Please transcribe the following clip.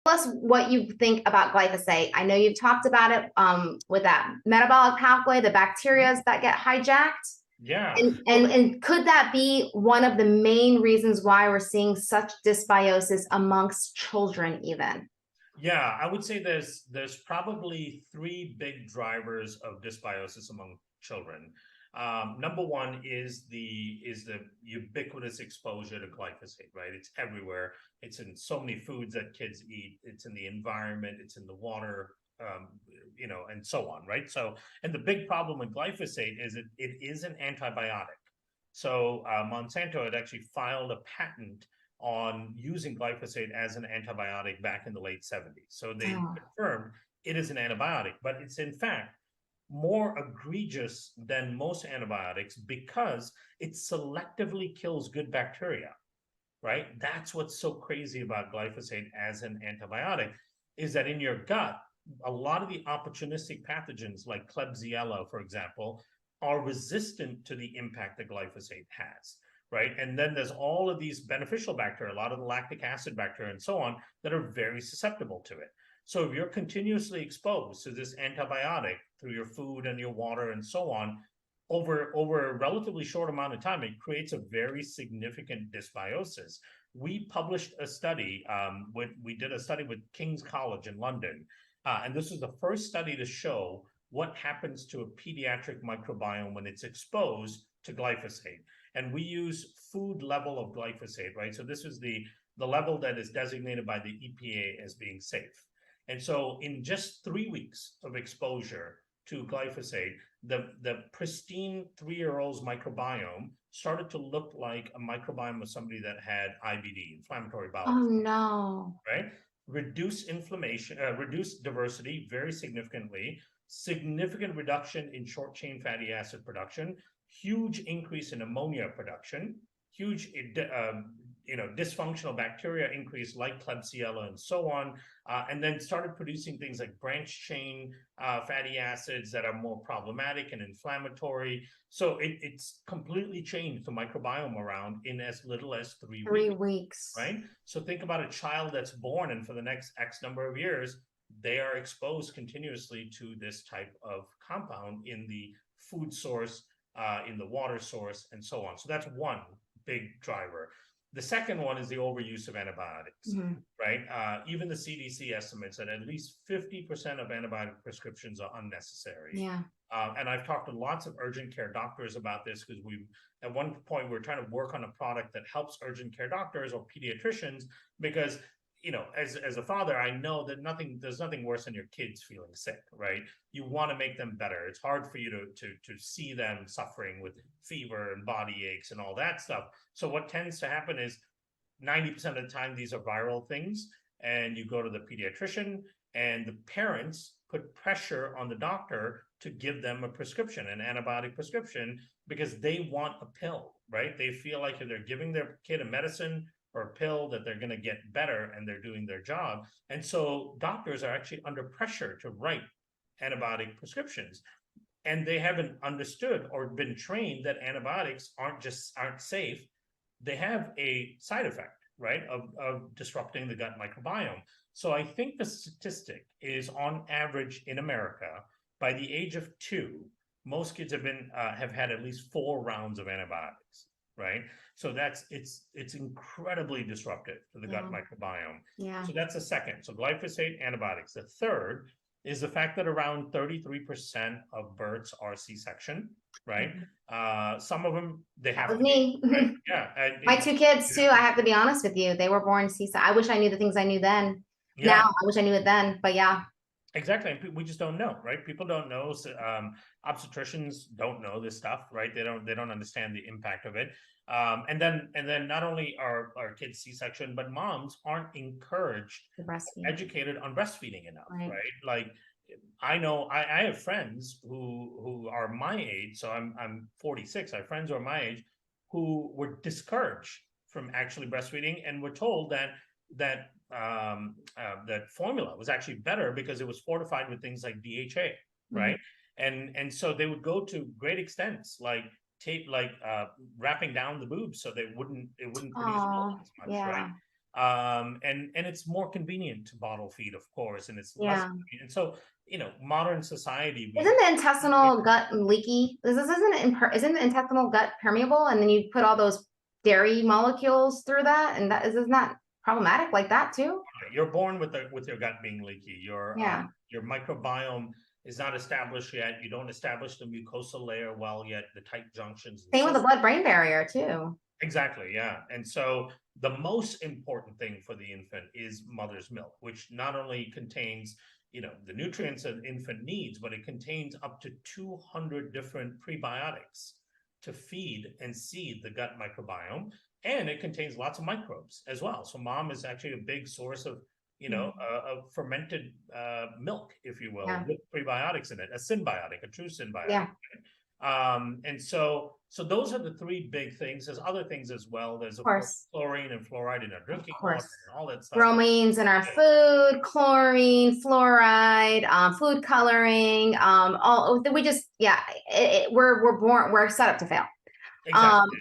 us what you think about glyphosate. I know you've talked about it with that metabolic pathway, the bacteria that get hijacked. Yeah. And could that be one of the main reasons why we're seeing such dysbiosis amongst children even? Yeah, I would say there's probably three big drivers of dysbiosis among children. Number one is the ubiquitous exposure to glyphosate, right? It's everywhere. It's in so many foods that kids eat. It's in the environment. It's in the water, and so on, right? So, and the big problem with glyphosate is it is an antibiotic. So Monsanto had actually filed a patent on using glyphosate as an antibiotic back in the late 70s. So they confirmed it is an antibiotic, but it's in fact more egregious than most antibiotics because it selectively kills good bacteria, right? That's what's so crazy about glyphosate as an antibiotic, is that in your gut, a lot of the opportunistic pathogens like Klebsiella, for example, are resistant to the impact that glyphosate has, right? And then there's all of these beneficial bacteria, a lot of the lactic acid bacteria and so on, that are very susceptible to it. So if you're continuously exposed to this antibiotic through your food and your water and so on, over a relatively short amount of time, it creates a very significant dysbiosis. We published a study, we did a study with King's College in London, and this was the first study to show what happens to a pediatric microbiome when it's exposed to glyphosate. And we use food level of glyphosate, right? So this is the level that is designated by the EPA as being safe. And so in just 3 weeks of exposure to glyphosate, the pristine 3-year-old's microbiome started to look like a microbiome of somebody that had IBD, inflammatory bowel disease. Oh no. Right? Reduce inflammation, reduce diversity very significantly, significant reduction in short chain fatty acid production, huge increase in ammonia production, huge dysfunctional bacteria increase like Klebsiella and so on, and then started producing things like branch chain fatty acids that are more problematic and inflammatory. So it's completely changed the microbiome around in as little as 3 weeks. 3 weeks. Right? So think about a child that's born, and for the next X number of years, they are exposed continuously to this type of compound in the food source, in the water source, and so on. So that's one big driver. The second one is the overuse of antibiotics, right? Even the CDC estimates that at least 50% of antibiotic prescriptions are unnecessary. Yeah. And I've talked to lots of urgent care doctors about this because at one point, we're trying to work on a product that helps urgent care doctors or pediatricians because, as a father, I know that there's nothing worse than your kids feeling sick, right? You want to make them better. It's hard for you to see them suffering with fever and body aches and all that stuff. So what tends to happen is 90% of the time, these are viral things, and you go to the pediatrician and the parents put pressure on the doctor to give them a prescription, an antibiotic prescription, because they want a pill, right? They feel like if they're giving their kid a medicine or a pill that they're going to get better and they're doing their job. And so doctors are actually under pressure to write antibiotic prescriptions. And they haven't understood or been trained that antibiotics aren't safe. They have a side effect, right, of disrupting the gut microbiome. So I think the statistic is, on average in America, by the age of 2, most kids have had at least 4 rounds of antibiotics, right? So it's incredibly disruptive to the gut microbiome. Yeah. So that's the second. So glyphosate, antibiotics. The third is the fact that around 33% of births are C-section, right? Some of them, they have to me. Right? Yeah. My 2 kids too, I have to be honest with you. They were born C-section. I wish I knew the things I knew then. Yeah. Now, I wish I knew it then, but yeah. Exactly. And we just don't know, right? People don't know. So, obstetricians don't know this stuff, right? They don't understand the impact of it. And then not only are kids C-section, but moms aren't encouraged, educated on breastfeeding enough, right? Like, I know I have friends who are my age, so I'm 46. I have friends who are my age who were discouraged from actually breastfeeding and were told that formula was actually better because it was fortified with things like DHA, right? And so they would go to great extents, like wrapping down the boobs so it wouldn't produce milk as much, right? And it's more convenient to bottle feed, of course, and it's less Yeah. convenient. So, you know, modern society, Isn't the intestinal gut leaky? Isn't the intestinal gut permeable? And then you put all those dairy molecules through that, and isn't that problematic like that too? you're born with your gut being leaky. Yeah. Your microbiome is not established yet. You don't establish the mucosal layer well yet, the tight junctions and Same so with the blood-brain barrier too. exactly, yeah. And so the most important thing for the infant is mother's milk, which not only contains, you know, the nutrients an infant needs, but it contains up to 200 different prebiotics to feed and seed the gut microbiome. And it contains lots of microbes as well. So mom is actually a big source of, you know, of fermented milk, if you will, Yeah. with prebiotics in it, a symbiotic, a true symbiotic. Yeah. And so those are the three big things. There's other things as well. There's of course chlorine and fluoride in our drinking water and all that stuff. Bromines in our food, chlorine, fluoride, food coloring, all we just we're set up to fail. Exactly.